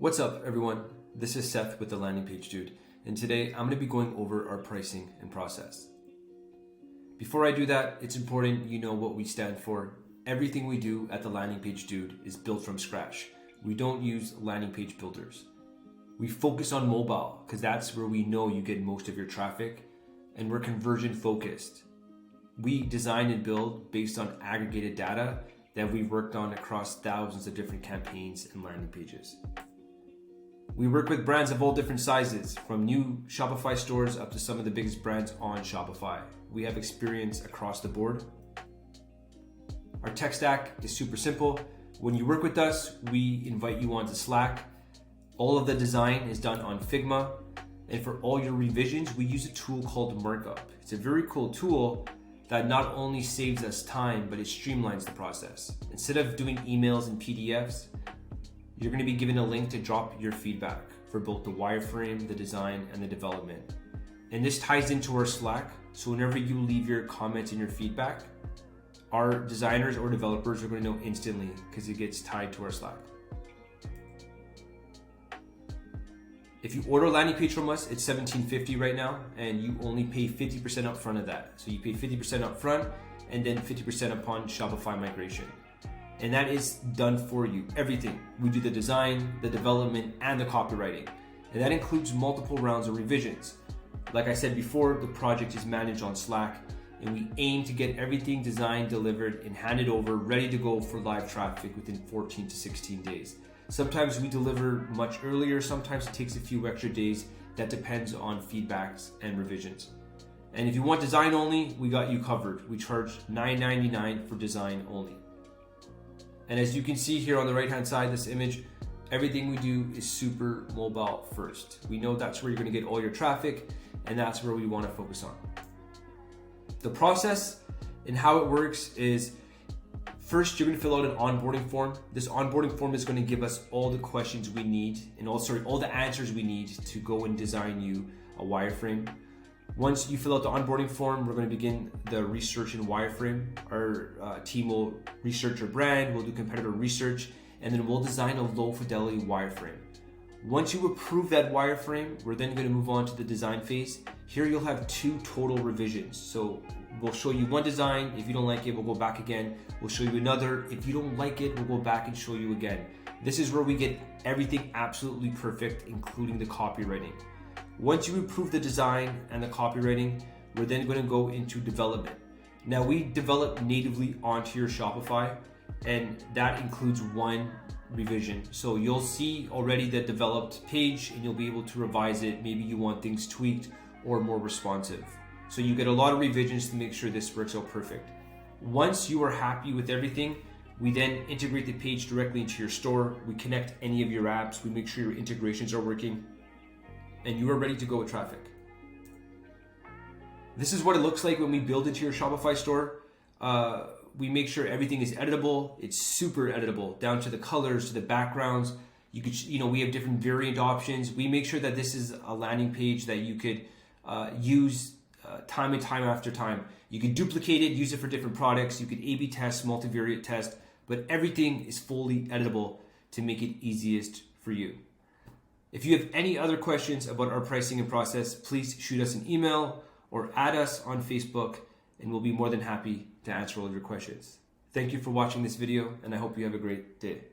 What's up, everyone? This is Seth with the Landing Page Dude, and today I'm going to be going over our pricing and process. Before I do that, it's important you know what we stand for. Everything we do at the Landing Page Dude is built from scratch. We don't use landing page builders. We focus on mobile because that's where we know you get most of your traffic, and we're conversion focused. We design and build based on aggregated data that we've worked on across thousands of different campaigns and landing pages. We work with brands of all different sizes, from new Shopify stores up to some of the biggest brands on Shopify. We have experience across the board. Our tech stack is super simple. When you work with us, we invite you onto Slack. All of the design is done on Figma. And for all your revisions, we use a tool called Markup. It's a very cool tool that not only saves us time, but it streamlines the process. Instead of doing emails and PDFs, you're going to be given a link to drop your feedback for both the wireframe, the design, and the development. And this ties into our Slack, so whenever you leave your comments and your feedback, our designers or developers are going to know instantly because it gets tied to our Slack. If you order a landing page from us, it's $17.50 right now, and you only pay 50% up front of that. So you pay 50% up front and then 50% upon Shopify migration. And that is done for you. Everything. We do the design, the development, and the copywriting. And that includes multiple rounds of revisions. Like I said before, the project is managed on Slack, and we aim to get everything designed, delivered, and handed over, ready to go for live traffic within 14 to 16 days. Sometimes we deliver much earlier, sometimes it takes a few extra days. That depends on feedbacks and revisions. And if you want design only, we got you covered. We charge $9.99 for design only. And as you can see here on the right-hand side, this image, everything we do is super mobile first. We know that's where you're going to get all your traffic, and that's where we want to focus on. The process and how it works is, first, you're going to fill out an onboarding form. This onboarding form is going to give us all the questions we need and all the answers we need to go and design you a wireframe. Once you fill out the onboarding form, we're going to begin the research in wireframe. Our team will research your brand, we'll do competitor research, and then we'll design a low fidelity wireframe. Once you approve that wireframe, we're then going to move on to the design phase. Here you'll have 2 total revisions. So we'll show you one design. If you don't like it, we'll go back again. We'll show you another. If you don't like it, we'll go back and show you again. This is where we get everything absolutely perfect, including the copywriting. Once you approve the design and the copywriting, we're then going to go into development. Now, we develop natively onto your Shopify, and that includes one revision. So you'll see already the developed page, and you'll be able to revise it. Maybe you want things tweaked or more responsive. So you get a lot of revisions to make sure this works out perfect. Once you are happy with everything, we then integrate the page directly into your store. We connect any of your apps. We make sure your integrations are working, and you are ready to go with traffic. This is what it looks like when we build into your Shopify store. We make sure everything is editable. It's super editable, down to the colors, to the backgrounds. We have different variant options. We make sure that this is a landing page that you could use time and time after time. You can duplicate it, use it for different products. You can A/B test, multivariate test, but everything is fully editable to make it easiest for you. If you have any other questions about our pricing and process, please shoot us an email or add us on Facebook, and we'll be more than happy to answer all of your questions. Thank you for watching this video, and I hope you have a great day.